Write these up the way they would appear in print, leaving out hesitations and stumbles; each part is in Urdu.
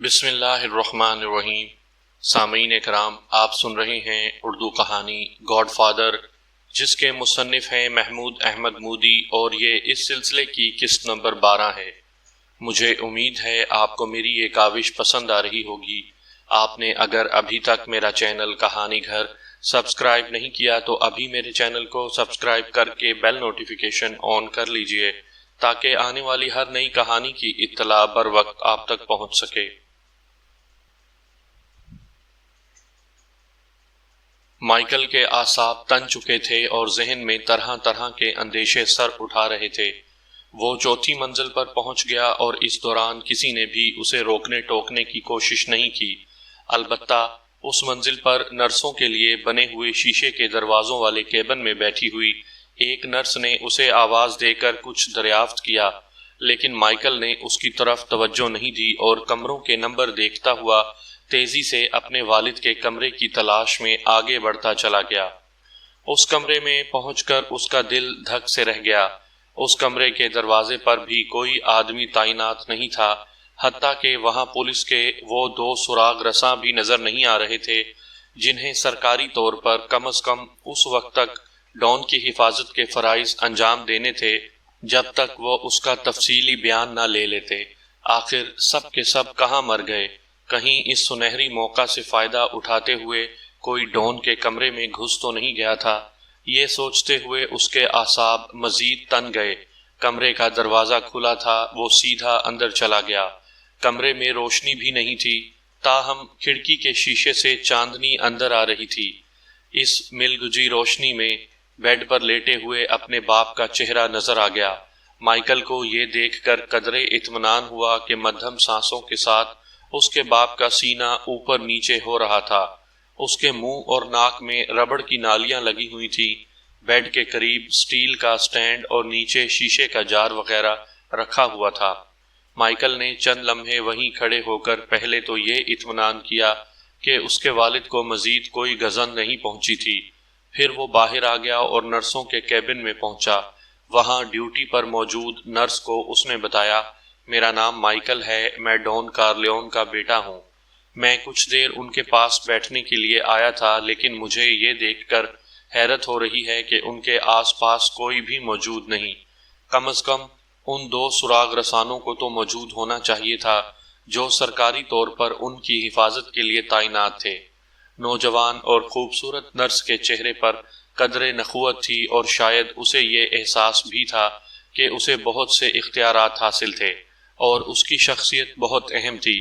بسم اللہ الرحمن الرحیم۔ سامعین کرام، آپ سن رہے ہیں اردو کہانی گاڈ فادر، جس کے مصنف ہیں محمود احمد مودی، اور یہ اس سلسلے کی قسط نمبر 12 ہے۔ مجھے امید ہے آپ کو میری یہ کاوش پسند آ رہی ہوگی۔ آپ نے اگر ابھی تک میرا چینل کہانی گھر سبسکرائب نہیں کیا تو ابھی میرے چینل کو سبسکرائب کر کے بیل نوٹیفیکیشن آن کر لیجئے، تاکہ آنے والی ہر نئی کہانی کی اطلاع بر وقت آپ تک پہنچ سکے۔ مائیکل کے اعصاب تن چکے تھے اور ذہن میں طرح طرح کے اندیشے سر اٹھا رہے تھے۔ وہ چوتھی منزل پر پہنچ گیا اور اس دوران کسی نے بھی اسے روکنے ٹوکنے کی کوشش نہیں کی۔ البتہ اس منزل پر نرسوں کے لیے بنے ہوئے شیشے کے دروازوں والے کیبن میں بیٹھی ہوئی ایک نرس نے اسے آواز دے کر کچھ دریافت کیا، لیکن مائیکل نے اس کی طرف توجہ نہیں دی اور کمروں کے نمبر دیکھتا ہوا تیزی سے اپنے والد کے کمرے کی تلاش میں آگے بڑھتا چلا گیا۔ اس کمرے میں پہنچ کر اس کا دل دھک سے رہ گیا۔ اس کمرے کے دروازے پر بھی کوئی آدمی تعینات نہیں تھا، حتیٰ کہ وہاں پولیس کے وہ 2 سراغ رساں بھی نظر نہیں آ رہے تھے، جنہیں سرکاری طور پر کم از کم اس وقت تک ڈان کی حفاظت کے فرائض انجام دینے تھے جب تک وہ اس کا تفصیلی بیان نہ لے لیتے۔ آخر سب کے سب کہاں مر گئے؟ کہیں اس سنہری موقع سے فائدہ اٹھاتے ہوئے کوئی ڈان کے کمرے میں گھس تو نہیں گیا تھا؟ یہ سوچتے ہوئے اس کے اعصاب مزید تن گئے۔ کمرے کا دروازہ کھلا تھا، وہ سیدھا اندر چلا گیا۔ کمرے میں روشنی بھی نہیں تھی، تاہم کھڑکی کے شیشے سے چاندنی اندر آ رہی تھی۔ اس ملگجی روشنی میں بیڈ پر لیٹے ہوئے اپنے باپ کا چہرہ نظر آ گیا۔ مائیکل کو یہ دیکھ کر قدرے اطمینان ہوا کہ مدھم سانسوں کے ساتھ اس کے باپ کا سینہ اوپر نیچے ہو رہا تھا۔ اس کے منہ اور ناک میں ربڑ کی نالیاں لگی ہوئی تھی۔ بیڈ کے قریب سٹیل کا سٹینڈ اور نیچے شیشے کا جار وغیرہ رکھا ہوا تھا۔ مائیکل نے چند لمحے وہیں کھڑے ہو کر پہلے تو یہ اطمینان کیا کہ اس کے والد کو مزید کوئی گزن نہیں پہنچی تھی۔ پھر وہ باہر آ گیا اور نرسوں کے کیبن میں پہنچا۔ وہاں ڈیوٹی پر موجود نرس کو اس نے بتایا، میرا نام مائیکل ہے، میں ڈان کارلیون کا بیٹا ہوں۔ میں کچھ دیر ان کے پاس بیٹھنے کے لیے آیا تھا، لیکن مجھے یہ دیکھ کر حیرت ہو رہی ہے کہ ان کے آس پاس کوئی بھی موجود نہیں۔ کم از کم ان 2 سراغ رسانوں کو تو موجود ہونا چاہیے تھا جو سرکاری طور پر ان کی حفاظت کے لیے تعینات تھے۔ نوجوان اور خوبصورت نرس کے چہرے پر قدرے نخوت تھی، اور شاید اسے یہ احساس بھی تھا کہ اسے بہت سے اختیارات حاصل تھے اور اس کی شخصیت بہت اہم تھی۔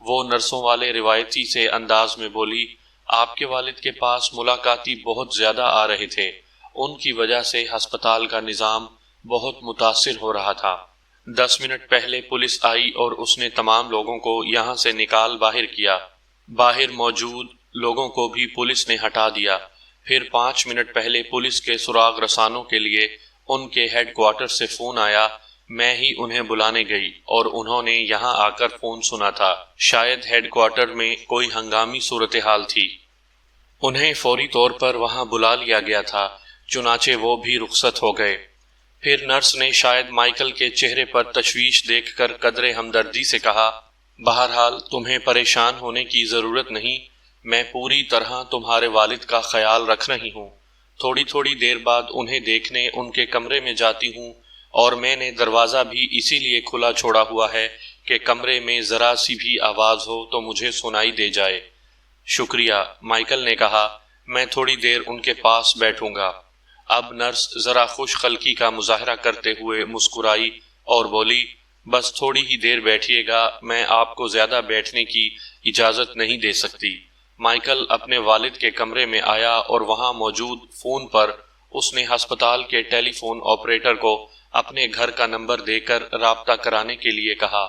وہ نرسوں والے روایتی سے انداز میں بولی، آپ کے والد کے پاس ملاقاتی بہت زیادہ آ رہے تھے، ان کی وجہ سے ہسپتال کا نظام بہت متاثر ہو رہا تھا۔ 10 منٹ پہلے پولیس آئی اور اس نے تمام لوگوں کو یہاں سے نکال باہر کیا۔ باہر موجود لوگوں کو بھی پولیس نے ہٹا دیا۔ پھر 5 منٹ پہلے پولیس کے سراغ رسانوں کے لیے ان کے ہیڈ کوارٹر سے فون آیا۔ میں ہی انہیں بلانے گئی اور انہوں نے یہاں آ کر فون سنا تھا۔ شاید ہیڈ کوارٹر میں کوئی ہنگامی صورتحال تھی۔ انہیں فوری طور پر وہاں بلا لیا گیا تھا، چنانچہ وہ بھی رخصت ہو گئے۔ پھر نرس نے شاید مائیکل کے چہرے پر تشویش دیکھ کر قدرے ہمدردی سے کہا، بہرحال تمہیں پریشان ہونے کی ضرورت نہیں، میں پوری طرح تمہارے والد کا خیال رکھ رہی ہوں۔ تھوڑی تھوڑی دیر بعد انہیں دیکھنے ان کے کمرے میں جاتی ہوں، اور میں نے دروازہ بھی اسی لیے کھلا چھوڑا ہوا ہے کہ کمرے میں ذرا سی بھی آواز ہو تو مجھے سنائی دے جائے۔ شکریہ، مائیکل نے کہا، میں تھوڑی دیر ان کے پاس بیٹھوں گا۔ اب نرس ذرا خوش خلقی کا مظاہرہ کرتے ہوئے مسکرائی اور بولی، بس تھوڑی ہی دیر بیٹھیے گا، میں آپ کو زیادہ بیٹھنے کی اجازت نہیں دے سکتی۔ مائیکل اپنے والد کے کمرے میں آیا اور وہاں موجود فون پر اس نے ہسپتال کے ٹیلی فون آپریٹر کو اپنے گھر کا نمبر دے کر رابطہ کرانے کے لیے کہا۔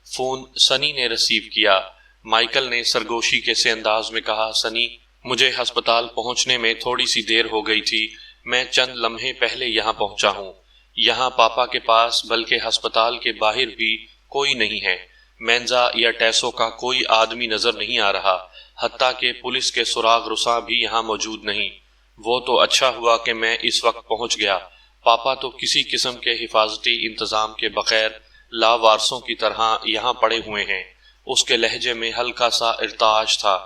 فون سنی نے ریسیو کیا۔ مائیکل نے سرگوشی کے سے انداز میں کہا، سنی، مجھے ہسپتال پہنچنے میں تھوڑی سی دیر ہو گئی تھی، میں چند لمحے پہلے یہاں پہنچا ہوں۔ یہاں پاپا کے پاس بلکہ ہسپتال کے باہر بھی کوئی نہیں ہے۔ مینزا یا ٹیسو کا کوئی آدمی نظر نہیں آ رہا، حتیٰ کہ پولیس کے سراغ رساں بھی یہاں موجود نہیں۔ وہ تو اچھا ہوا کہ میں اس وقت پہنچ گیا۔ پاپا تو کسی قسم کے حفاظتی انتظام کے بغیر لاوارثوں کی طرح یہاں پڑے ہوئے ہیں۔ اس کے لہجے میں ہلکا سا ارتعاش تھا۔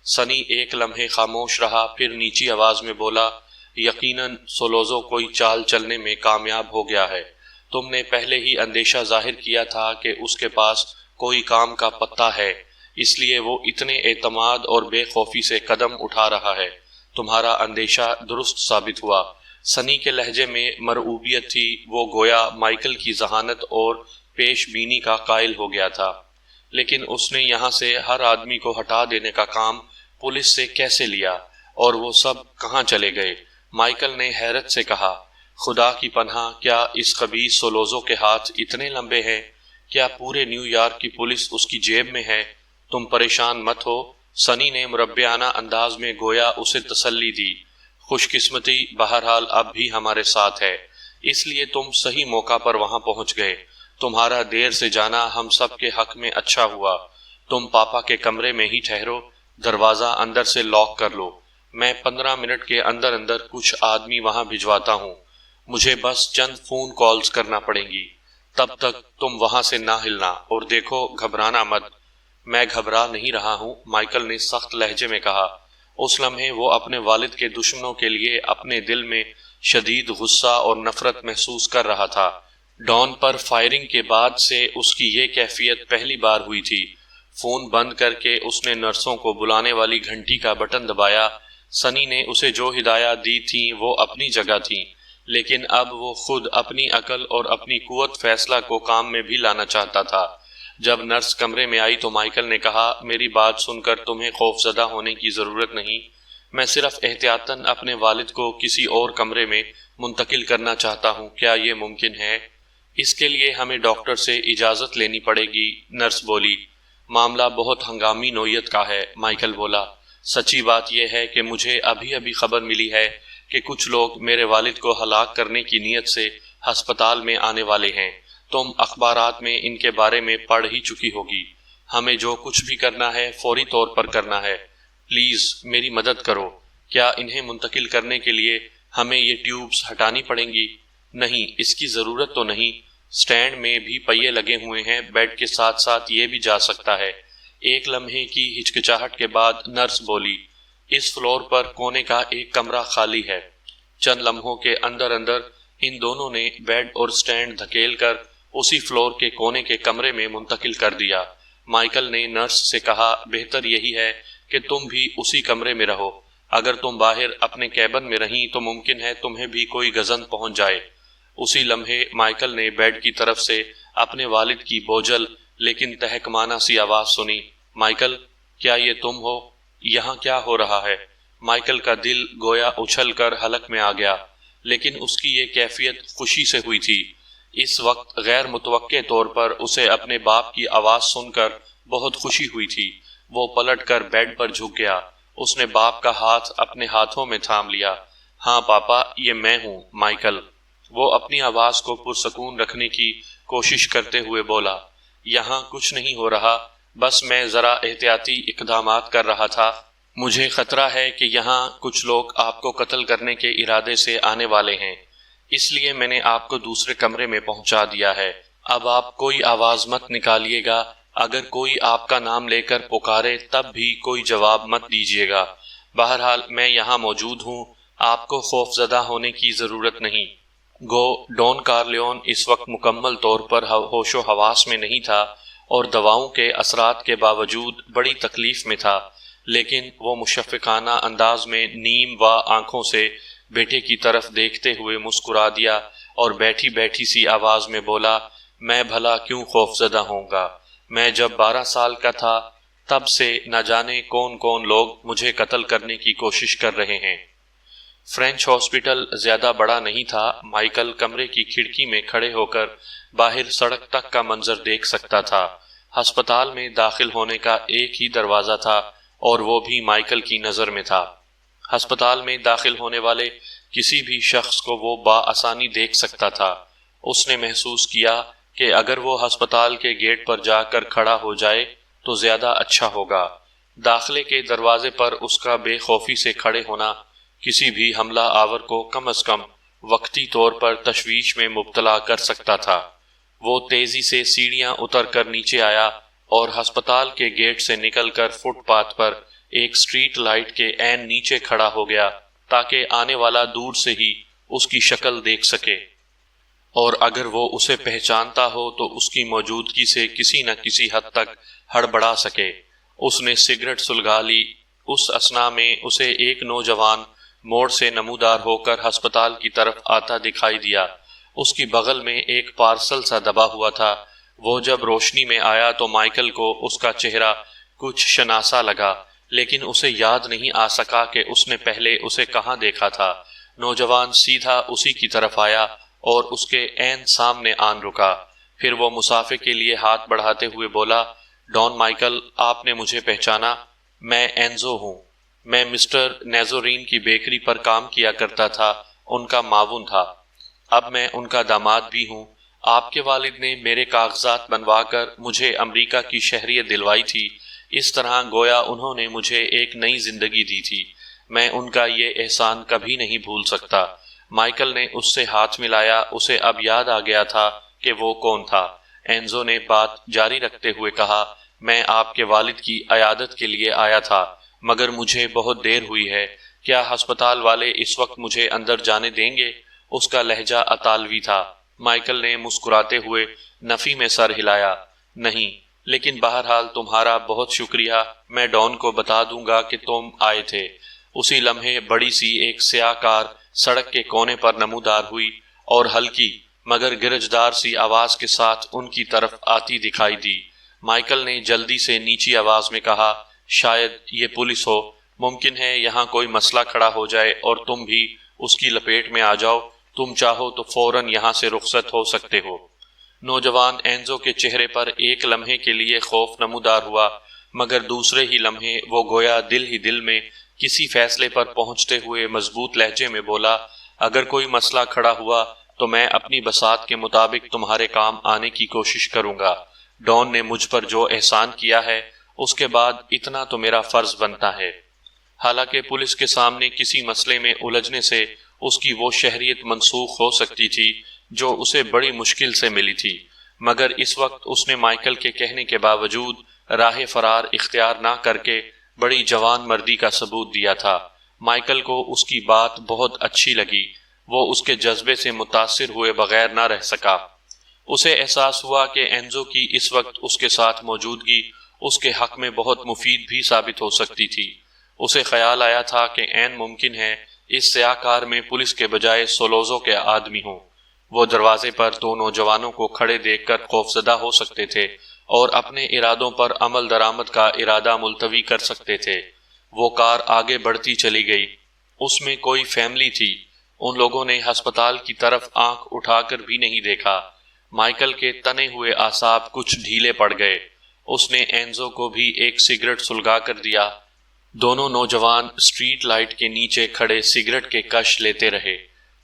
سنی ایک لمحے خاموش رہا، پھر نیچی آواز میں بولا، یقیناً سولوزو کوئی چال چلنے میں کامیاب ہو گیا ہے۔ تم نے پہلے ہی اندیشہ ظاہر کیا تھا کہ اس کے پاس کوئی کام کا پتہ ہے، اس لیے وہ اتنے اعتماد اور بے خوفی سے قدم اٹھا رہا ہے۔ تمہارا اندیشہ درست ثابت ہوا۔ سنی کے لہجے میں مرعوبیت تھی، وہ گویا مائیکل کی ذہانت اور پیش بینی کا قائل ہو گیا تھا۔ لیکن اس نے یہاں سے ہر آدمی کو ہٹا دینے کا کام پولیس سے کیسے لیا، اور وہ سب کہاں چلے گئے؟ مائیکل نے حیرت سے کہا، خدا کی پناہ، کیا اس خبیث سولوزو کے ہاتھ اتنے لمبے ہیں؟ کیا پورے نیو یارک کی پولیس اس کی جیب میں ہے؟ تم پریشان مت ہو، سنی نے مربعانہ انداز میں گویا اسے تسلی دی۔ خوش قسمتی بہرحال اب بھی ہمارے ساتھ ہے، اس لیے تم صحیح موقع پر وہاں پہنچ گئے۔ تمہارا دیر سے جانا ہم سب کے حق میں اچھا ہوا۔ تم پاپا کے کمرے میں ہی ٹھہرو، دروازہ اندر سے لاک کر لو۔ میں 15 منٹ کے اندر اندر کچھ آدمی وہاں بھجواتا ہوں، مجھے بس چند فون کالز کرنا پڑیں گی۔ تب تک تم وہاں سے نہ ہلنا، اور دیکھو گھبرانا مت۔ میں گھبرا نہیں رہا ہوں، مائیکل نے سخت لہجے میں کہا۔ اس لمحے وہ اپنے والد کے دشمنوں کے لیے اپنے دل میں شدید غصہ اور نفرت محسوس کر رہا تھا۔ ڈان پر فائرنگ کے بعد سے اس کی یہ کیفیت پہلی بار ہوئی تھی۔ فون بند کر کے اس نے نرسوں کو بلانے والی گھنٹی کا بٹن دبایا۔ سنی نے اسے جو ہدایات دی تھیں وہ اپنی جگہ تھیں، لیکن اب وہ خود اپنی عقل اور اپنی قوت فیصلہ کو کام میں بھی لانا چاہتا تھا۔ جب نرس کمرے میں آئی تو مائیکل نے کہا، میری بات سن کر تمہیں خوف زدہ ہونے کی ضرورت نہیں، میں صرف احتیاطاً اپنے والد کو کسی اور کمرے میں منتقل کرنا چاہتا ہوں۔ کیا یہ ممکن ہے؟ اس کے لیے ہمیں ڈاکٹر سے اجازت لینی پڑے گی، نرس بولی۔ معاملہ بہت ہنگامی نوعیت کا ہے، مائیکل بولا۔ سچی بات یہ ہے کہ مجھے ابھی ابھی خبر ملی ہے کہ کچھ لوگ میرے والد کو ہلاک کرنے کی نیت سے ہسپتال میں آنے والے ہیں۔ تم اخبارات میں ان کے بارے میں پڑھ ہی چکی ہوگی۔ ہمیں جو کچھ بھی کرنا ہے فوری طور پر کرنا ہے۔ پلیز میری مدد کرو۔ کیا انہیں منتقل کرنے کے لیے ہمیں یہ ٹیوبز ہٹانی پڑیں گی؟ نہیں، اس کی ضرورت تو نہیں۔ سٹینڈ میں بھی پہیے لگے ہوئے ہیں، بیڈ کے ساتھ ساتھ یہ بھی جا سکتا ہے۔ ایک لمحے کی ہچکچاہٹ کے بعد نرس بولی، اس فلور پر کونے کا ایک کمرہ خالی ہے۔ چند لمحوں کے اندر اندر ان دونوں نے بیڈ اور سٹینڈ دھکیل کر اسی فلور کے کونے کے کمرے میں منتقل کر دیا۔ مائیکل نے نرس سے کہا، بہتر یہی ہے کہ تم بھی اسی کمرے میں رہو۔ اگر تم باہر اپنے کیبن میں رہیں تو ممکن ہے تمہیں بھی کوئی گزند پہنچ جائے۔ اسی لمحے مائیکل نے بیڈ کی طرف سے اپنے والد کی بوجھل لیکن تہکمانہ سی آواز سنی، مائیکل، کیا یہ تم ہو؟ یہاں کیا ہو رہا ہے؟ مائیکل کا دل گویا اچھل کر حلق میں آ گیا، لیکن اس کی یہ کیفیت خوشی سے ہوئی تھی۔ اس وقت غیر متوقع طور پر اسے اپنے باپ کی آواز سن کر بہت خوشی ہوئی تھی۔ وہ پلٹ کر بیڈ پر جھک گیا۔ اس نے باپ کا ہاتھ اپنے ہاتھوں میں تھام لیا۔ ہاں پاپا، یہ میں ہوں، مائیکل۔ وہ اپنی آواز کو پرسکون رکھنے کی کوشش کرتے ہوئے بولا، یہاں کچھ نہیں ہو رہا، بس میں ذرا احتیاطی اقدامات کر رہا تھا۔ مجھے خطرہ ہے کہ یہاں کچھ لوگ آپ کو قتل کرنے کے ارادے سے آنے والے ہیں، اس لیے میں نے آپ کو دوسرے کمرے میں پہنچا دیا ہے۔ اب آپ کوئی آواز مت نکالیے گا، اگر کوئی آپ کا نام لے کر پکارے تب بھی کوئی جواب مت دیجیے گا۔ بہرحال میں یہاں موجود ہوں، آپ کو خوف زدہ ہونے کی ضرورت نہیں۔ گو ڈون کارلیون اس وقت مکمل طور پر ہوش و حواس میں نہیں تھا اور دواؤں کے اثرات کے باوجود بڑی تکلیف میں تھا، لیکن وہ مشفقانہ انداز میں نیم و آنکھوں سے بیٹے کی طرف دیکھتے ہوئے مسکرا دیا اور بیٹھی بیٹھی سی آواز میں بولا، میں بھلا کیوں خوف زدہ ہوں گا؟ میں جب 12 سال کا تھا تب سے نہ جانے کون کون لوگ مجھے قتل کرنے کی کوشش کر رہے ہیں۔ فرینچ ہاسپٹل زیادہ بڑا نہیں تھا۔ مائیکل کمرے کی کھڑکی میں کھڑے ہو کر باہر سڑک تک کا منظر دیکھ سکتا تھا۔ ہسپتال میں داخل ہونے کا ایک ہی دروازہ تھا اور وہ بھی مائیکل کی نظر میں تھا۔ ہسپتال میں داخل ہونے والے کسی بھی شخص کو وہ بآسانی دیکھ سکتا تھا۔ اس نے محسوس کیا کہ اگر وہ ہسپتال کے گیٹ پر جا کر کھڑا ہو جائے تو زیادہ اچھا ہوگا۔ داخلے کے دروازے پر اس کا بے خوفی سے کھڑے ہونا کسی بھی حملہ آور کو کم از کم وقتی طور پر تشویش میں مبتلا کر سکتا تھا۔ وہ تیزی سے سیڑھیاں اتر کر نیچے آیا اور ہسپتال کے گیٹ سے نکل کر فٹ پاتھ پر ایک اسٹریٹ لائٹ کے عین نیچے کھڑا ہو گیا تاکہ آنے والا دور سے ہی اس کی شکل دیکھ سکے، اور اگر وہ اسے پہچانتا ہو تو اس کی موجودگی سے کسی نہ کسی حد تک ہڑبڑا سکے۔ اس نے سگریٹ سلگا لی۔ اس اثنا میں اسے ایک نوجوان موڑ سے نمودار ہو کر ہسپتال کی طرف آتا دکھائی دیا۔ اس کی بغل میں ایک پارسل سا دبا ہوا تھا۔ وہ جب روشنی میں آیا تو مائیکل کو اس کا چہرہ کچھ شناسا لگا، لیکن اسے یاد نہیں آ سکا کہ اس نے پہلے اسے کہاں دیکھا تھا۔ نوجوان سیدھا اسی کی طرف آیا اور اس کے عین سامنے آن رکا۔ پھر وہ مسافے کے لیے ہاتھ بڑھاتے ہوئے بولا، ڈان مائیکل، آپ نے مجھے پہچانا؟ میں اینزو ہوں۔ میں مسٹر نیزورین کی بیکری پر کام کیا کرتا تھا، ان کا معاون تھا۔ اب میں ان کا داماد بھی ہوں۔ آپ کے والد نے میرے کاغذات بنوا کر مجھے امریکہ کی شہریت دلوائی تھی۔ اس طرح گویا انہوں نے مجھے ایک نئی زندگی دی تھی۔ میں ان کا یہ احسان کبھی نہیں بھول سکتا۔ مائیکل نے اس سے ہاتھ ملایا۔ اسے اب یاد آ گیا تھا کہ وہ کون تھا۔ اینزو نے بات جاری رکھتے ہوئے کہا، میں آپ کے والد کی عیادت کے لیے آیا تھا، مگر مجھے بہت دیر ہوئی ہے۔ کیا ہسپتال والے اس وقت مجھے اندر جانے دیں گے؟ اس کا لہجہ اطالوی تھا۔ مائیکل نے مسکراتے ہوئے نفی میں سر ہلایا، نہیں، لیکن بہرحال تمہارا بہت شکریہ۔ میں ڈان کو بتا دوں گا کہ تم آئے تھے۔ اسی لمحے بڑی سی ایک سیاہ کار سڑک کے کونے پر نمودار ہوئی اور ہلکی مگر گرجدار سی آواز کے ساتھ ان کی طرف آتی دکھائی دی۔ مائیکل نے جلدی سے نیچی آواز میں کہا، شاید یہ پولیس ہو، ممکن ہے یہاں کوئی مسئلہ کھڑا ہو جائے اور تم بھی اس کی لپیٹ میں آ جاؤ۔ تم چاہو تو فوراً یہاں سے رخصت ہو سکتے ہو۔ نوجوان اینزو کے چہرے پر ایک لمحے کے لیے خوف نمودار ہوا، مگر دوسرے ہی لمحے وہ گویا دل ہی دل میں کسی فیصلے پر پہنچتے ہوئے مضبوط لہجے میں بولا، اگر کوئی مسئلہ کھڑا ہوا تو میں اپنی بساط کے مطابق تمہارے کام آنے کی کوشش کروں گا۔ ڈان نے مجھ پر جو احسان کیا ہے اس کے بعد اتنا تو میرا فرض بنتا ہے۔ حالانکہ پولیس کے سامنے کسی مسئلے میں الجھنے سے اس کی وہ شہریت منسوخ ہو سکتی تھی جو اسے بڑی مشکل سے ملی تھی، مگر اس وقت اس نے مائیکل کے کہنے کے باوجود راہ فرار اختیار نہ کر کے بڑی جوان مردی کا ثبوت دیا تھا۔ مائیکل کو اس کی بات بہت اچھی لگی۔ وہ اس کے جذبے سے متاثر ہوئے بغیر نہ رہ سکا۔ اسے احساس ہوا کہ اینزو کی اس وقت اس کے ساتھ موجودگی اس کے حق میں بہت مفید بھی ثابت ہو سکتی تھی۔ اسے خیال آیا تھا کہ عین ممکن ہے اس سیاہ کار میں پولیس کے بجائے سولوزو کے آدمی ہوں۔ وہ دروازے پر دو نوجوانوں کو کھڑے دیکھ کر خوفزدہ ہو سکتے تھے اور اپنے ارادوں پر عمل درآمد کا ارادہ ملتوی کر سکتے تھے۔ وہ کار آگے بڑھتی چلی گئی۔ اس میں کوئی فیملی تھی۔ ان لوگوں نے ہسپتال کی طرف آنکھ اٹھا کر بھی نہیں دیکھا۔ مائیکل کے تنے ہوئے اعصاب کچھ ڈھیلے پڑ گئے۔ اس نے اینزو کو بھی ایک سگریٹ سلگا کر دیا۔ دونوں نوجوان اسٹریٹ لائٹ کے نیچے کھڑے سگریٹ کے کش لیتے رہے۔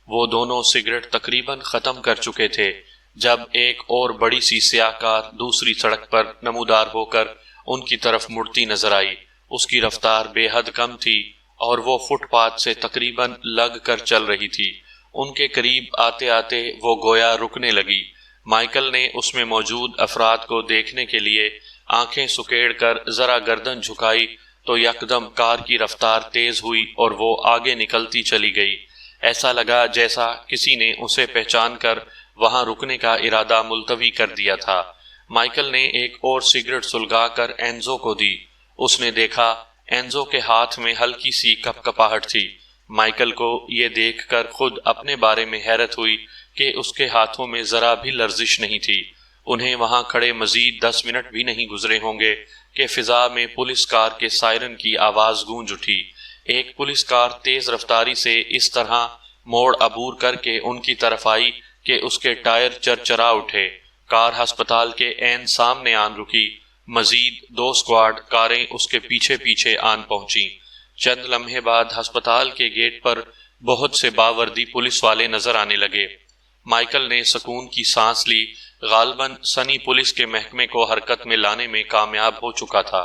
وہ دونوں سگریٹ تقریباً ختم کر چکے تھے جب ایک اور بڑی سی سیاہ کار دوسری سڑک پر نمودار ہو کر ان کی طرف مڑتی نظر آئی۔ اس کی رفتار بے حد کم تھی اور وہ فٹ پاتھ سے تقریباً لگ کر چل رہی تھی۔ ان کے قریب آتے آتے وہ گویا رکنے لگی۔ مائیکل نے اس میں موجود افراد کو دیکھنے کے لیے آنکھیں سکیڑ کر ذرا گردن جھکائی تو یکدم کار کی رفتار تیز ہوئی اور وہ آگے نکلتی چلی گئی۔ ایسا لگا جیسا کسی نے اسے پہچان کر وہاں رکنے کا ارادہ ملتوی کر دیا تھا۔ مائیکل نے ایک اور سگریٹ سلگا کر اینزو کو دی۔ اس نے دیکھا اینزو کے ہاتھ میں ہلکی سی کپکپاہٹ تھی۔ مائیکل کو یہ دیکھ کر خود اپنے بارے میں حیرت ہوئی کہ اس کے ہاتھوں میں ذرا بھی لرزش نہیں تھی۔ انہیں وہاں کھڑے مزید 10 منٹ بھی نہیں گزرے ہوں گے کہ فضا میں پولیس کار کے سائرن کی آواز گونج اٹھی۔ ایک پولیس کار تیز رفتاری سے اس طرح موڑ عبور کر کے ان کی طرف آئی کہ اس کے ٹائر چرچرا اٹھے۔ کار ہسپتال کے عین سامنے آن رکی۔ مزید 2 اسکواڈ کاریں اس کے پیچھے پیچھے آن پہنچیں۔ چند لمحے بعد ہسپتال کے گیٹ پر بہت سے باوردی پولیس والے نظر آنے لگے۔ مائیکل نے سکون کی سانس لی۔ غالباً سنی پولیس کے محکمے کو حرکت میں لانے میں کامیاب ہو چکا تھا۔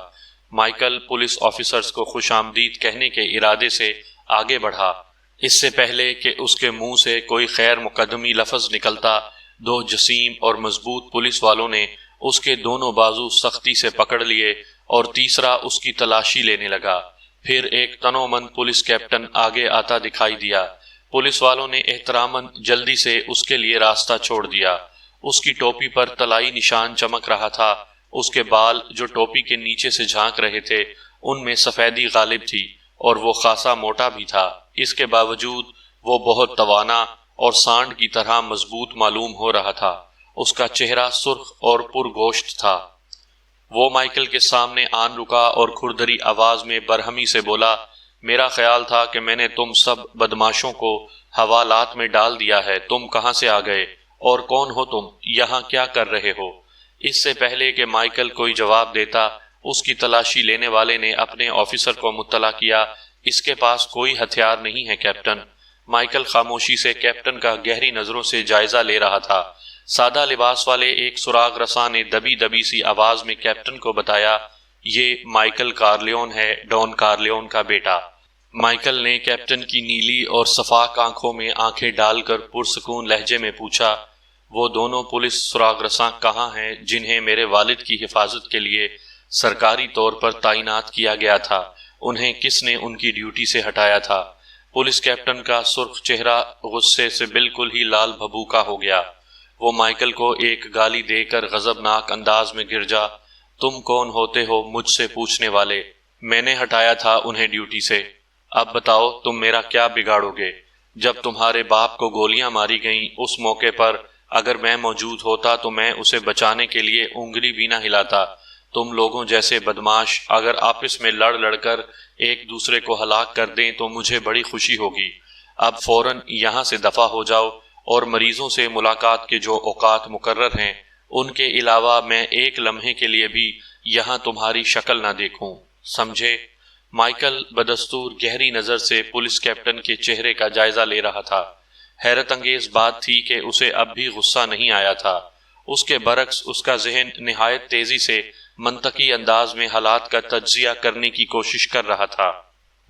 مائیکل پولیس آفیسرز کو خوش آمدید کہنے کے ارادے سے آگے بڑھا۔ اس سے پہلے کہ اس کے منہ سے کوئی خیر مقدمی لفظ نکلتا، 2 جسیم اور مضبوط پولیس والوں نے اس کے دونوں بازو سختی سے پکڑ لیے اور تیسرا اس کی تلاشی لینے لگا۔ پھر ایک تنومند پولیس کیپٹن آگے آتا دکھائی دیا۔ پولیس والوں نے احتراماً جلدی سے اس کے لیے راستہ چھوڑ دیا۔ اس کی ٹوپی پر طلائی نشان چمک رہا تھا۔ اس کے بال جو ٹوپی کے نیچے سے جھانک رہے تھے ان میں سفیدی غالب تھی اور وہ خاصا موٹا بھی تھا۔ اس کے باوجود وہ بہت توانا اور سانڈ کی طرح مضبوط معلوم ہو رہا تھا۔ اس کا چہرہ سرخ اور پرگوشت تھا۔ وہ مائیکل کے سامنے آن رکا اور کھردری آواز میں برہمی سے بولا، میرا خیال تھا کہ میں نے تم سب بدماشوں کو حوالات میں ڈال دیا ہے۔ تم کہاں سے آ گئے اور کون ہو تم؟ یہاں کیا کر رہے ہو؟ اس سے پہلے کہ مائیکل کوئی جواب دیتا، اس کی تلاشی لینے والے نے اپنے آفیسر کو مطلع کیا، اس کے پاس کوئی ہتھیار نہیں ہے کیپٹن۔ مائیکل خاموشی سے کیپٹن کا گہری نظروں سے جائزہ لے رہا تھا۔ سادہ لباس والے ایک سراغ رساں نے دبی دبی سی آواز میں کیپٹن کو بتایا، یہ مائیکل کارلیون ہے، ڈان کارلیون کا بیٹا۔ مائیکل نے کیپٹن کی نیلی اور صفاق آنکھوں میں آنکھیں ڈال کر پرسکون لہجے میں پوچھا، وہ دونوں پولیس سراغ رساں کہاں ہیں جنہیں میرے والد کی حفاظت کے لیے سرکاری طور پر تعینات کیا گیا تھا؟ انہیں کس نے ان کی ڈیوٹی سے ہٹایا تھا؟ پولیس کیپٹن کا سرخ چہرہ غصے سے بالکل ہی لال بھبوکا ہو گیا۔ وہ مائیکل کو ایک گالی دے کر غضبناک انداز میں گرجا، تم کون ہوتے ہو مجھ سے پوچھنے والے؟ میں نے ہٹایا تھا انہیں ڈیوٹی سے۔ اب بتاؤ تم میرا کیا بگاڑو گے؟ جب تمہارے باپ کو گولیاں ماری گئیں اس موقع پر اگر میں موجود ہوتا تو میں اسے بچانے کے لیے انگلی بھی نہ ہلاتا۔ تم لوگوں جیسے بدماش اگر آپس میں لڑ لڑ کر ایک دوسرے کو ہلاک کر دیں تو مجھے بڑی خوشی ہوگی۔ اب فوراً یہاں سے دفع ہو جاؤ اور مریضوں سے ملاقات کے جو اوقات مقرر ہیں ان کے علاوہ میں ایک لمحے کے لیے بھی یہاں تمہاری شکل نہ دیکھوں، سمجھے؟ مائیکل بدستور گہری نظر سے پولیس کیپٹن کے چہرے کا جائزہ لے رہا تھا۔ حیرت انگیز بات تھی کہ اسے اب بھی غصہ نہیں آیا تھا۔ اس کے برعکس اس کا ذہن نہایت تیزی سے منطقی انداز میں حالات کا تجزیہ کرنے کی کوشش کر رہا تھا۔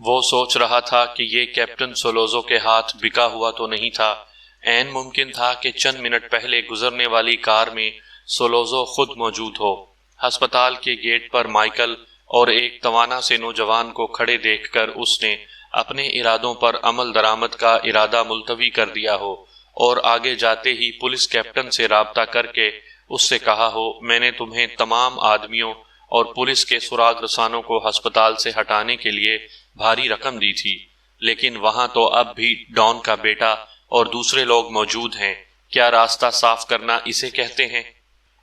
وہ سوچ رہا تھا کہ یہ کیپٹن سولوزو کے ہاتھ بکا ہوا تو نہیں تھا۔ عین ممکن تھا کہ چند منٹ پہلے گزرنے والی کار میں سولوزو خود موجود ہو۔ ہسپتال کے گیٹ پر مائیکل اور ایک توانا سے نوجوان کو کھڑے دیکھ کر اس نے اپنے ارادوں پر عمل درآمد کا ارادہ ملتوی کر دیا ہو اور آگے جاتے ہی پولیس کیپٹن سے رابطہ کر کے اس سے کہا ہو، میں نے تمہیں تمام آدمیوں اور پولیس کے سراغ رسانوں کو ہسپتال سے ہٹانے کے لیے بھاری رقم دی تھی، لیکن وہاں تو اب بھی ڈان کا بیٹا اور دوسرے لوگ موجود ہیں۔ کیا راستہ صاف کرنا اسے کہتے ہیں؟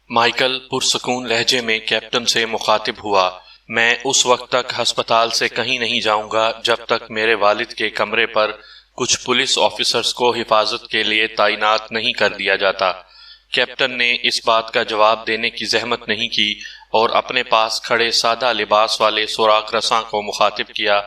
مائیکل پرسکون لہجے میں کیپٹن سے مخاطب ہوا، میں اس وقت تک ہسپتال سے کہیں نہیں جاؤں گا جب تک میرے والد کے کمرے پر کچھ پولیس آفیسرز کو حفاظت کے لیے تعینات نہیں کر دیا جاتا۔ کیپٹن نے اس بات کا جواب دینے کی زحمت نہیں کی اور اپنے پاس کھڑے سادہ لباس والے سراغ رساں کو مخاطب کیا،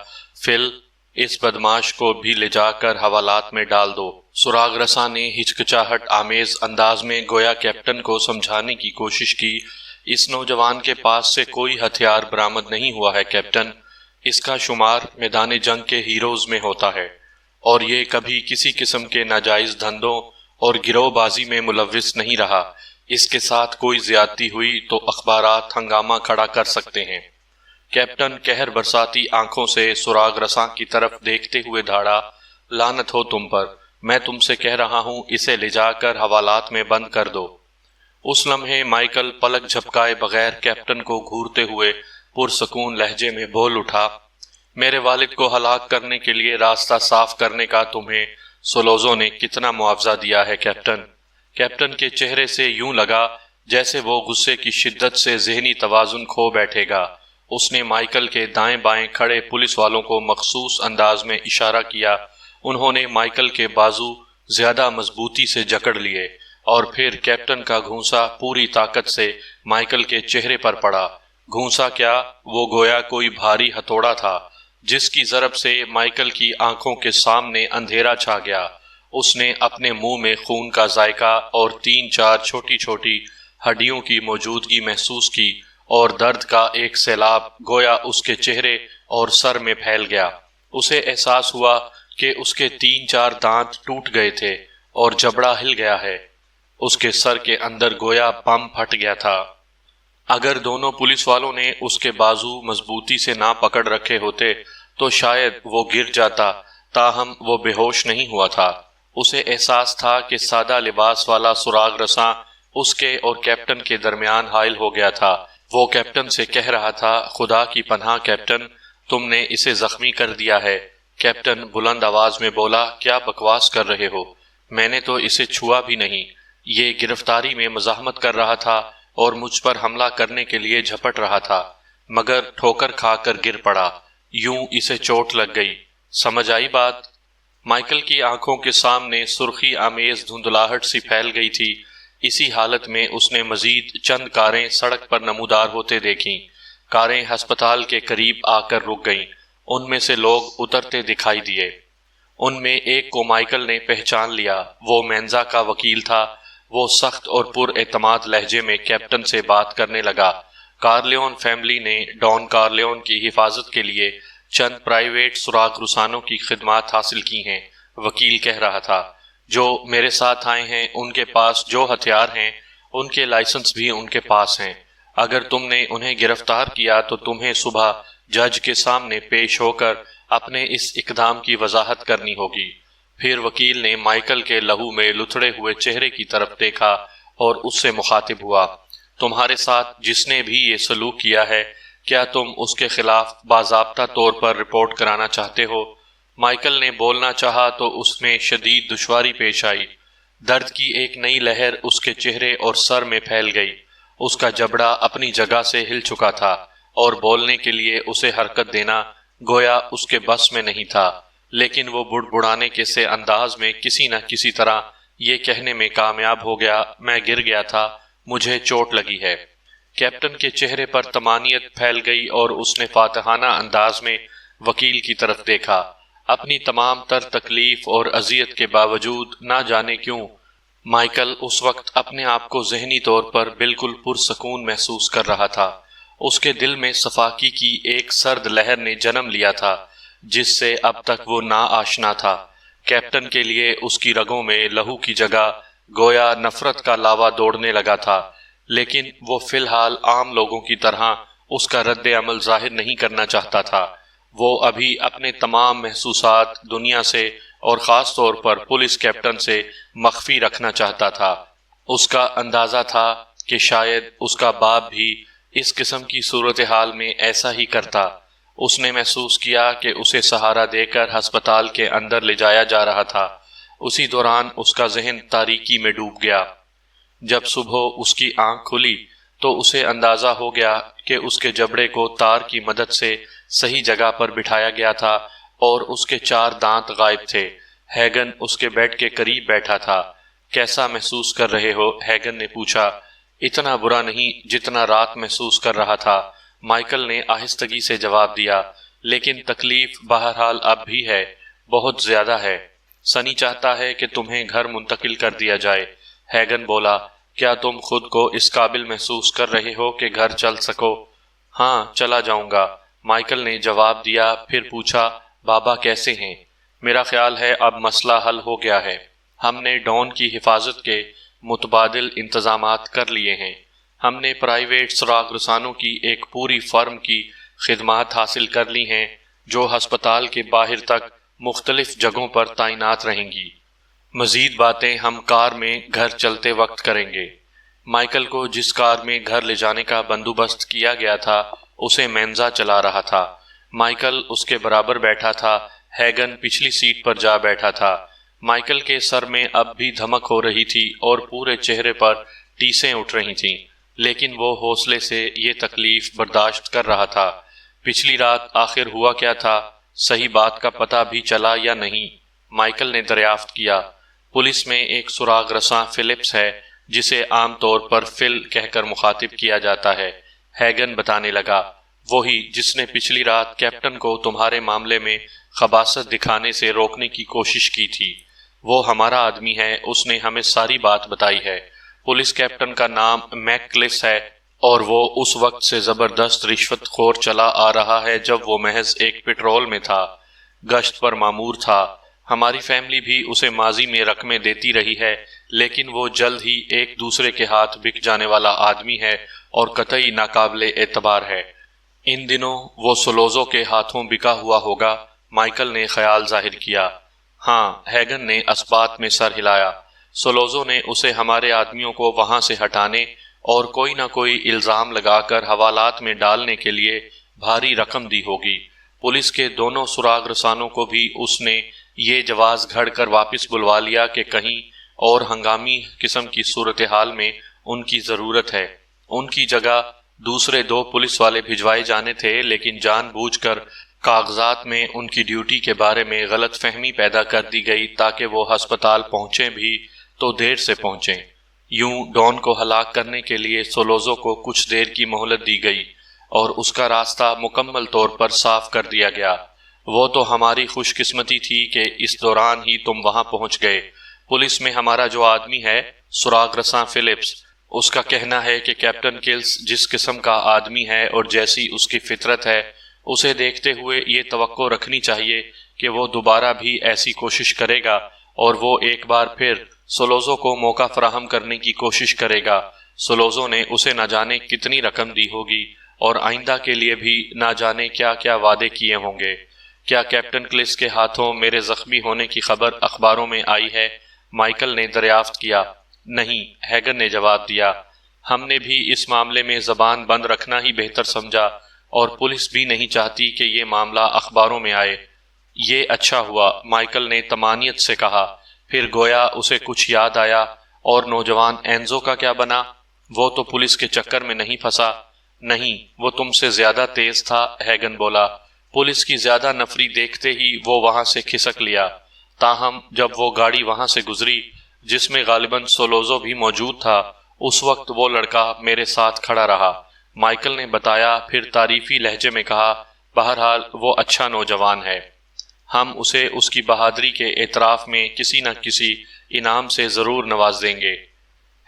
فل اس بدماش کو بھی لے جا کر حوالات میں ڈال دو۔ سراغ رساں نے ہچکچاہٹ آمیز انداز میں گویا کیپٹن کو سمجھانے کی کوشش کی، اس نوجوان کے پاس سے کوئی ہتھیار برآمد نہیں ہوا ہے کیپٹن، اس کا شمار میدان جنگ کے ہیروز میں ہوتا ہے اور یہ کبھی کسی قسم کے ناجائز دھندوں اور گروہ بازی میں ملوث نہیں رہا۔ اس کے ساتھ کوئی زیادتی ہوئی تو اخبارات ہنگامہ کھڑا کر سکتے ہیں۔ کیپٹن قہر برساتی آنکھوں سے سراغ رساں کی طرف دیکھتے ہوئے دھاڑا، لعنت ہو تم پر، میں تم سے کہہ رہا ہوں اسے لے جا کر حوالات میں بند کر دو۔ اس لمحے مائیکل پلک جھپکائے بغیر کیپٹن کو گھورتے ہوئے پرسکون لہجے میں بول اٹھا، میرے والد کو ہلاک کرنے کے لیے راستہ صاف کرنے کا تمہیں سولوزو نے کتنا معاوضہ دیا ہے کیپٹن؟ کیپٹن کے چہرے سے یوں لگا جیسے وہ غصے کی شدت سے ذہنی توازن کھو بیٹھے گا۔ اس نے مائیکل کے دائیں بائیں کھڑے پولیس والوں کو مخصوص انداز میں اشارہ کیا۔ انہوں نے مائیکل کے بازو زیادہ مضبوطی سے جکڑ لیے اور پھر کیپٹن کا گھونسا پوری طاقت سے مائیکل کے چہرے پر پڑا۔ گھونسا کیا، وہ گویا کوئی بھاری ہتھوڑا تھا جس کی ضرب سے مائیکل کی آنکھوں کے سامنے اندھیرا چھا گیا۔ اس نے اپنے منہ میں خون کا ذائقہ اور 3-4 چھوٹی چھوٹی ہڈیوں کی موجودگی محسوس کی اور درد کا ایک سیلاب گویا اس کے چہرے اور سر میں پھیل گیا۔ اسے احساس ہوا کہ اس کے 3-4 دانت ٹوٹ گئے تھے اور جبڑا ہل گیا ہے۔ اس کے سر کے اندر گویا بم پھٹ گیا تھا۔ اگر دونوں پولیس والوں نے اس کے بازو مضبوطی سے نہ پکڑ رکھے ہوتے تو شاید وہ گر جاتا، تاہم وہ بے ہوش نہیں ہوا تھا۔ اسے احساس تھا کہ سادہ لباس والا سراغ رساں اس کے اور کیپٹن کے درمیان حائل ہو گیا تھا۔ وہ کیپٹن سے کہہ رہا تھا، خدا کی پناہ کیپٹن، تم نے اسے زخمی کر دیا ہے۔ کیپٹن بلند آواز میں بولا، کیا بکواس کر رہے ہو؟ میں نے تو اسے چھوا بھی نہیں۔ یہ گرفتاری میں مزاحمت کر رہا تھا اور مجھ پر حملہ کرنے کے لیے جھپٹ رہا تھا، مگر ٹھوکر کھا کر گر پڑا، یوں اسے چوٹ لگ گئی۔ سمجھ آئی بات؟ مائیکل کی آنکھوں کے سامنے سرخی آمیز دھندلاہٹ سی پھیل گئی تھی۔ اسی حالت میں اس نے مزید چند کاریں سڑک پر نمودار ہوتے دیکھیں۔ کاریں ہسپتال کے قریب آ کر رک گئیں۔ ان میں سے لوگ اترتے دکھائی دیے۔ ان میں ایک کو مائیکل نے پہچان لیا، وہ مینزا کا وکیل تھا۔ وہ سخت اور پر اعتماد لہجے میں کیپٹن سے بات کرنے لگا۔ کارلیون فیملی نے ڈان کارلیون کی حفاظت کے لیے چند پرائیویٹ سراغ رسانوں کی خدمات حاصل کی ہیں، وکیل کہہ رہا تھا۔ جو میرے ساتھ آئے ہیں ان کے پاس جو ہتھیار ہیں ان کے لائسنس بھی ان کے پاس ہیں۔ اگر تم نے انہیں گرفتار کیا تو تمہیں صبح جج کے سامنے پیش ہو کر اپنے اس اقدام کی وضاحت کرنی ہوگی۔ پھر وکیل نے مائیکل کے لہو میں لتھڑے ہوئے چہرے کی طرف دیکھا اور اس سے مخاطب ہوا، تمہارے ساتھ جس نے بھی یہ سلوک کیا ہے، کیا تم اس کے خلاف باضابطہ طور پر رپورٹ کرانا چاہتے ہو؟ مائیکل نے بولنا چاہا تو اس میں شدید دشواری پیش آئی۔ درد کی ایک نئی لہر اس کے چہرے اور سر میں پھیل گئی۔ اس کا جبڑا اپنی جگہ سے ہل چکا تھا اور بولنے کے لیے اسے حرکت دینا گویا اس کے بس میں نہیں تھا، لیکن وہ بڑبڑانے کے سے انداز میں کسی نہ کسی طرح یہ کہنے میں کامیاب ہو گیا، میں گر گیا تھا، مجھے چوٹ لگی ہے۔ کیپٹن کے چہرے پر طمانینت پھیل گئی اور اس نے فاتحانہ انداز میں وکیل کی طرف دیکھا۔ اپنی تمام تر تکلیف اور اذیت کے باوجود نہ جانے کیوں مائیکل اس وقت اپنے آپ کو ذہنی طور پر بالکل پرسکون محسوس کر رہا تھا۔ اس کے دل میں صفاقی کی ایک سرد لہر نے جنم لیا تھا جس سے اب تک وہ نا آشنا تھا۔ کیپٹن کے لیے اس کی رگوں میں لہو کی جگہ گویا نفرت کا لاوا دوڑنے لگا تھا، لیکن وہ فی الحال عام لوگوں کی طرح اس کا رد عمل ظاہر نہیں کرنا چاہتا تھا۔ وہ ابھی اپنے تمام محسوسات دنیا سے اور خاص طور پر پولیس کیپٹن سے مخفی رکھنا چاہتا تھا۔ اس کا اندازہ تھا کہ شاید اس کا باپ بھی اس قسم کی صورتحال میں ایسا ہی کرتا۔ اس نے محسوس کیا کہ اسے سہارا دے کر ہسپتال کے اندر لے جایا جا رہا تھا۔ اسی دوران اس کا ذہن تاریکی میں ڈوب گیا۔ جب صبح اس کی آنکھ کھلی تو اسے اندازہ ہو گیا کہ اس کے جبڑے کو تار کی مدد سے صحیح جگہ پر بٹھایا گیا تھا اور اس کے 4 دانت غائب تھے۔ ہیگن اس کے بیڈ کے قریب بیٹھا تھا۔ کیسا محسوس کر رہے ہو؟ ہیگن نے پوچھا۔ اتنا برا نہیں جتنا رات محسوس کر رہا تھا، مائیکل نے آہستگی سے جواب دیا، لیکن تکلیف بہرحال اب بھی ہے، بہت زیادہ ہے۔ سنی چاہتا ہے کہ تمہیں گھر منتقل کر دیا جائے۔ ہیگن بولا، کیا تم خود کو اس قابل محسوس کر رہے ہو کہ گھر چل سکو؟ ہاں، چلا جاؤں گا، مائیکل نے جواب دیا۔ پھر پوچھا، بابا کیسے ہیں؟ میرا خیال ہے اب مسئلہ حل ہو گیا ہے۔ ہم نے ڈان کی حفاظت کے متبادل انتظامات کر لیے ہیں۔ ہم نے پرائیویٹ سراغ رسانوں کی ایک پوری فرم کی خدمات حاصل کر لی ہیں جو ہسپتال کے باہر تک مختلف جگہوں پر تعینات رہیں گی۔ مزید باتیں ہم کار میں گھر چلتے وقت کریں گے۔ مائیکل کو جس کار میں گھر لے جانے کا بندوبست کیا گیا تھا اسے مینزا چلا رہا تھا۔ مائیکل اس کے برابر بیٹھا تھا۔ ہیگن پچھلی سیٹ پر جا بیٹھا تھا۔ مائیکل کے سر میں اب بھی دھمک ہو رہی تھی اور پورے چہرے پر ٹیسیں اٹھ رہی تھیں، لیکن وہ حوصلے سے یہ تکلیف برداشت کر رہا تھا۔ پچھلی رات آخر ہوا کیا تھا؟ صحیح بات کا پتہ بھی چلا یا نہیں؟ مائیکل نے دریافت کیا۔ پولیس میں ایک سراغ رساں فلپس ہے جسے عام طور پر فل کہہ کر مخاطب کیا جاتا ہے، ہیگن بتانے لگا۔ وہی جس نے پچھلی رات کیپٹن کو تمہارے معاملے میں خباثت دکھانے سے روکنے کی کوشش کی تھی۔ وہ ہمارا آدمی ہے، اس نے ہمیں ساری بات بتائی ہے۔ پولیس کیپٹن کا نام میک کلس ہے اور وہ اس وقت سے زبردست رشوت خور چلا آ رہا ہے جب وہ محض ایک پیٹرول میں تھا، گشت پر مامور تھا۔ ہماری فیملی بھی اسے ماضی میں رقمیں دیتی رہی ہے، لیکن وہ جلد ہی ایک دوسرے کے ہاتھ بک جانے والا آدمی ہے اور قطعی ناقابل اعتبار ہے۔ ان دنوں وہ سولوزو کے ہاتھوں بکا ہوا ہوگا، مائیکل نے خیال ظاہر کیا۔ ہاں، ہیگن نے اثبات میں سر ہلایا۔ سولوزو نے اسے ہمارے آدمیوں کو وہاں سے ہٹانے اور کوئی نہ کوئی الزام لگا کر حوالات میں ڈالنے کے لیے بھاری رقم دی ہوگی۔ پولیس کے دونوں سراغ رسانوں کو بھی اس نے یہ جواز گھڑ کر واپس بلوا لیا کہ کہیں اور ہنگامی قسم کی صورتحال میں ان کی ضرورت ہے۔ ان کی جگہ دوسرے 2 پولیس والے بھجوائے جانے تھے، لیکن جان بوجھ کر کاغذات میں ان کی ڈیوٹی کے بارے میں غلط فہمی پیدا کر دی گئی تاکہ وہ ہسپتال پہنچیں بھی تو دیر سے پہنچیں۔ یوں ڈان کو ہلاک کرنے کے لیے سولوزو کو کچھ دیر کی مہلت دی گئی اور اس کا راستہ مکمل طور پر صاف کر دیا گیا۔ وہ تو ہماری خوش قسمتی تھی کہ اس دوران ہی تم وہاں پہنچ گئے۔ پولیس میں ہمارا جو آدمی ہے، سراغ رساں فلپس، اس کا کہنا ہے کہ کیپٹن کلس جس قسم کا آدمی ہے اور جیسی اس کی فطرت ہے، اسے دیکھتے ہوئے یہ توقع رکھنی چاہیے کہ وہ دوبارہ بھی ایسی کوشش کرے گا اور وہ ایک بار پھر سولوزو کو موقع فراہم کرنے کی کوشش کرے گا۔ سولوزو نے اسے نہ جانے کتنی رقم دی ہوگی اور آئندہ کے لیے بھی نہ جانے کیا کیا وعدے کیے ہوں گے۔ کیا کیپٹن کلس کے ہاتھوں میرے زخمی ہونے کی خبر اخباروں میں آئی ہے؟ مائیکل نے دریافت کیا۔ نہیں، ہیگن نے جواب دیا۔ ہم نے بھی اس معاملے میں زبان بند رکھنا ہی بہتر سمجھا اور پولیس بھی نہیں چاہتی کہ یہ معاملہ اخباروں میں آئے۔ یہ اچھا ہوا، مائیکل نے طمانیت سے کہا۔ پھر گویا اسے کچھ یاد آیا، اور نوجوان اینزو کا کیا بنا؟ وہ تو پولیس کے چکر میں نہیں پھنسا؟ نہیں، وہ تم سے زیادہ تیز تھا، ہیگن بولا۔ پولیس کی زیادہ نفری دیکھتے ہی وہ وہاں سے کھسک لیا۔ تاہم جب وہ گاڑی وہاں سے گزری جس میں غالباً سولوزو بھی موجود تھا، اس وقت وہ لڑکا میرے ساتھ کھڑا رہا، مائیکل نے بتایا، پھر تعریفی لہجے میں کہا۔ بہرحال وہ اچھا نوجوان ہے، ہم اسے اس کی بہادری کے اعتراف میں کسی نہ کسی انعام سے ضرور نواز دیں گے،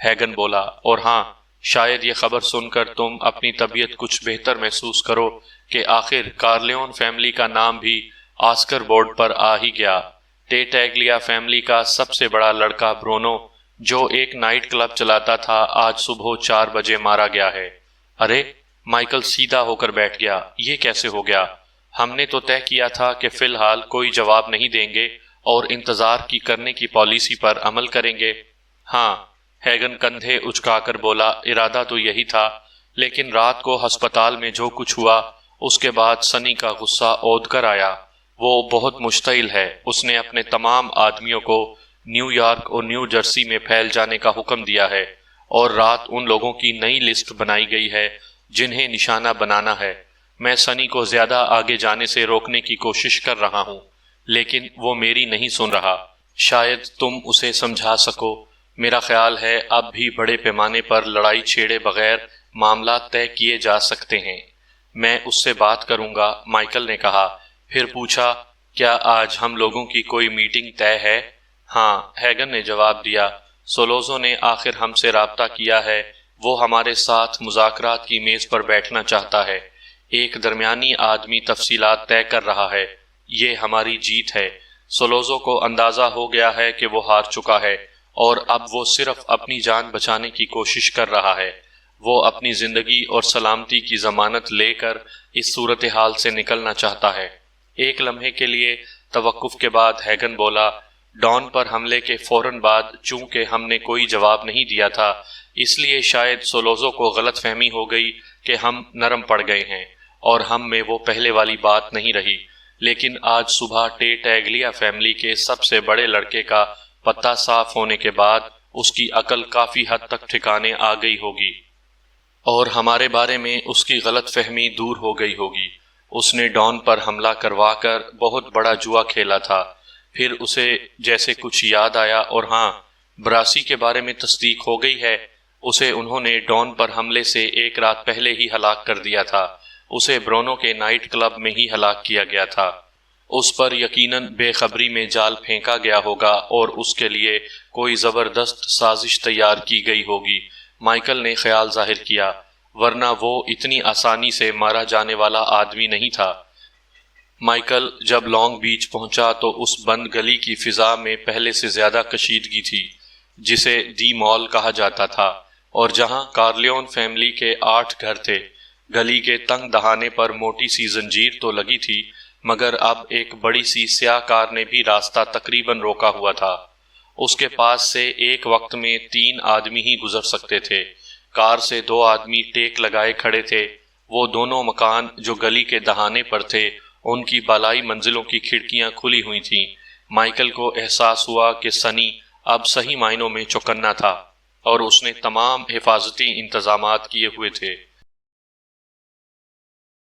ہیگن بولا۔ اور ہاں، شاید یہ خبر سن کر تم اپنی طبیعت کچھ بہتر محسوس کرو کہ آخر کارلیون فیملی کا نام بھی آسکر بورڈ پر آ ہی گیا۔ ٹیٹیگلیا فیملی کا سب سے بڑا لڑکا برونو، جو ایک نائٹ کلب چلاتا تھا، آج صبح 4 بجے مارا گیا ہے۔ ارے! مائیکل سیدھا ہو کر بیٹھ گیا۔ یہ کیسے ہو گیا؟ ہم نے تو طے کیا تھا کہ فی الحال کوئی جواب نہیں دیں گے اور انتظار کی کرنے کی پالیسی پر عمل کریں گے۔ ہاں، ہیگن کندھے اچکا کر بولا، ارادہ تو یہی تھا، لیکن رات کو ہسپتال میں جو کچھ ہوا اس کے بعد سنی کا غصہ اود کر آیا۔ وہ بہت مشتعل ہے۔ اس نے اپنے تمام آدمیوں کو نیو یارک اور نیو جرسی میں پھیل جانے کا حکم دیا ہے، اور رات ان لوگوں کی نئی لسٹ بنائی گئی ہے جنہیں نشانہ بنانا ہے۔ میں سنی کو زیادہ آگے جانے سے روکنے کی کوشش کر رہا ہوں، لیکن وہ میری نہیں سن رہا۔ شاید تم اسے سمجھا سکو۔ میرا خیال ہے اب بھی بڑے پیمانے پر لڑائی چھیڑے بغیر معاملات طے کیے جا سکتے ہیں۔ میں اس سے بات کروں گا، مائیکل نے کہا۔ پھر پوچھا، کیا آج ہم لوگوں کی کوئی میٹنگ طے ہے؟ ہاں، ہیگن نے جواب دیا۔ سولوزو نے آخر ہم سے رابطہ کیا ہے، وہ ہمارے ساتھ مذاکرات کی میز پر بیٹھنا چاہتا ہے۔ ایک درمیانی آدمی تفصیلات طے کر رہا ہے۔ یہ ہماری جیت ہے۔ سولوزو کو اندازہ ہو گیا ہے کہ وہ ہار چکا ہے اور اب وہ صرف اپنی جان بچانے کی کوشش کر رہا ہے۔ وہ اپنی زندگی اور سلامتی کی ضمانت لے کر اس صورتحال سے نکلنا چاہتا ہے۔ ایک لمحے کے لیے توقف کے بعد ہیگن بولا، ڈان پر حملے کے فوراً بعد چونکہ ہم نے کوئی جواب نہیں دیا تھا، اس لیے شاید سولوزو کو غلط فہمی ہو گئی کہ ہم نرم پڑ گئے ہیں، اور ہم میں وہ پہلے والی بات نہیں رہی۔ لیکن آج صبح ٹیٹیگلیا فیملی کے سب سے بڑے لڑکے کا پتہ صاف ہونے کے بعد اس کی عقل کافی حد تک ٹھکانے آ گئی ہوگی، اور ہمارے بارے میں اس کی غلط فہمی دور ہو گئی ہوگی۔ اس نے ڈان پر حملہ کروا کر بہت بڑا جوا کھیلا تھا۔ پھر اسے جیسے کچھ یاد آیا، اور ہاں، براسی کے بارے میں تصدیق ہو گئی ہے۔ اسے انہوں نے ڈان پر حملے سے 1 رات پہلے ہی ہلاک کر دیا تھا۔ اسے برونو کے نائٹ کلب میں ہی ہلاک کیا گیا تھا۔ اس پر یقیناً بے خبری میں جال پھینکا گیا ہوگا اور اس کے لیے کوئی زبردست سازش تیار کی گئی ہوگی، مائیکل نے خیال ظاہر کیا، ورنہ وہ اتنی آسانی سے مارا جانے والا آدمی نہیں تھا۔ مائیکل جب لانگ بیچ پہنچا تو اس بند گلی کی فضا میں پہلے سے زیادہ کشیدگی تھی، جسے دی مال کہا جاتا تھا۔ اور جہاں کارلیون فیملی کے 8 گھر تھے، گلی کے تنگ دہانے پر موٹی سی زنجیر تو لگی تھی، مگر اب ایک بڑی سی سیاہ کار نے بھی راستہ تقریباً روکا ہوا تھا۔ اس کے پاس سے ایک وقت میں 3 آدمی ہی گزر سکتے تھے۔ کار سے 2 آدمی ٹیک لگائے کھڑے تھے۔ وہ دونوں مکان جو گلی کے دہانے پر تھے، ان کی بالائی منزلوں کی کھڑکیاں کھلی ہوئی تھیں۔ مائیکل کو احساس ہوا کہ سنی اب صحیح معنوں میں چوکنا تھا، اور اس نے تمام حفاظتی انتظامات کیے ہوئے تھے۔